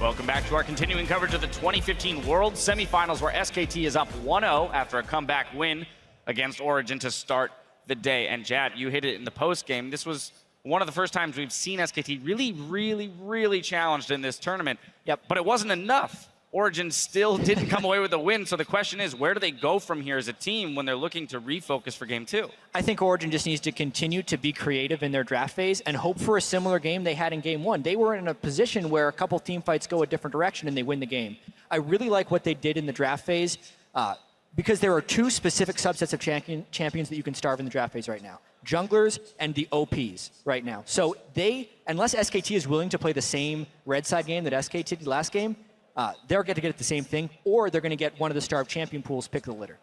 Welcome back to our continuing coverage of the 2015 World Semifinals, where SKT is up 1-0 after a comeback win against Origen to start the day. And Jad, you hit it in the post-game. This was one of the first times we've seen SKT really challenged in this tournament. Yep. But it wasn't enough. Origen still didn't come away with a win, so the question is, where do they go from here as a team when they're looking to refocus for Game 2? I think Origen just needs to continue to be creative in their draft phase and hope for a similar game they had in Game 1. They were in a position where a couple team fights go a different direction and they win the game. I really like what they did in the draft phase because there are two specific subsets of champions that you can starve in the draft phase right now. Junglers and the OPs right now. So unless SKT is willing to play the same red side game that SKT did last game, they're going to get the same thing, or they're going to get one of the starved champion pools pick the litter.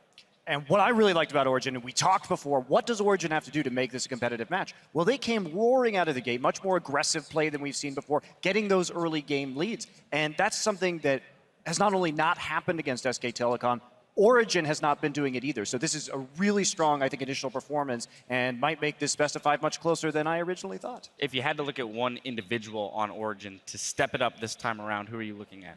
And what I really liked about Origen, and we talked before, what does Origen have to do to make this a competitive match? Well, they came roaring out of the gate, much more aggressive play than we've seen before, getting those early game leads. And that's something that has not only not happened against SK Telecom, Origen has not been doing it either. So this is a really strong, I think, initial performance and might make this best of 5 much closer than I originally thought. If you had to look at one individual on Origen to step it up this time around, who are you looking at?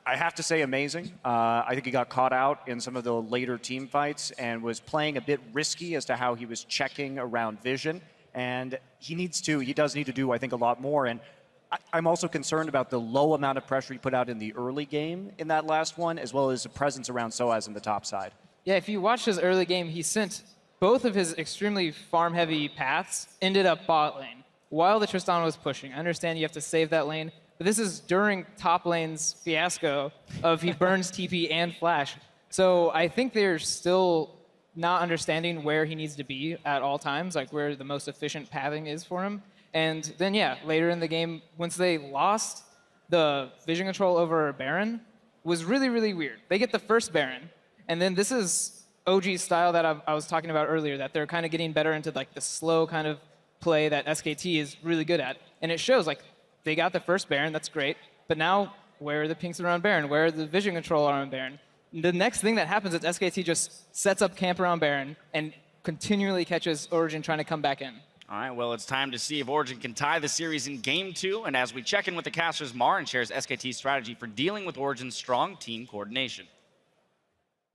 I have to say amazing. I think he got caught out in some of the later team fights and was playing a bit risky as to how he was checking around vision. And he does need to do, I think, a lot more. And I'm also concerned about the low amount of pressure he put out in the early game in that last one, as well as the presence around Soaz in the top side. Yeah, if you watch his early game, he sent both of his extremely farm-heavy paths ended up bot lane while the Tristan was pushing. I understand you have to save that lane, but this is during top lane's fiasco of he burns TP and flash. So I think they're still not understanding where he needs to be at all times, like where the most efficient pathing is for him. And then, yeah, later in the game, once they lost, the vision control over Baron was really weird. They get the first Baron, and then this is OG's style that I was talking about earlier, that they're kind of getting better into like the slow kind of play that SKT is really good at. And it shows, like, they got the first Baron, that's great, but now where are the pinks around Baron? Where are the vision control around Baron? The next thing that happens is SKT just sets up camp around Baron and continually catches Origen trying to come back in. All right, well, it's time to see if Origen can tie the series in Game 2. And as we check in with the casters, Marin shares SKT's strategy for dealing with Origen's strong team coordination.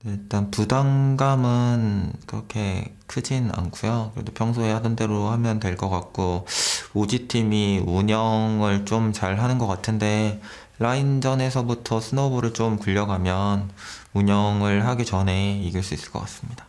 일단 부담감은 그렇게 크진 않고요. 그래도 평소에 하던 대로 하면 될 것 같고, 오지팀이 운영을 좀 잘 하는 것 같은데 라인전에서부터 스노우볼을 좀 굴려가면 운영을 하기 전에 이길 수 있을 것 같습니다.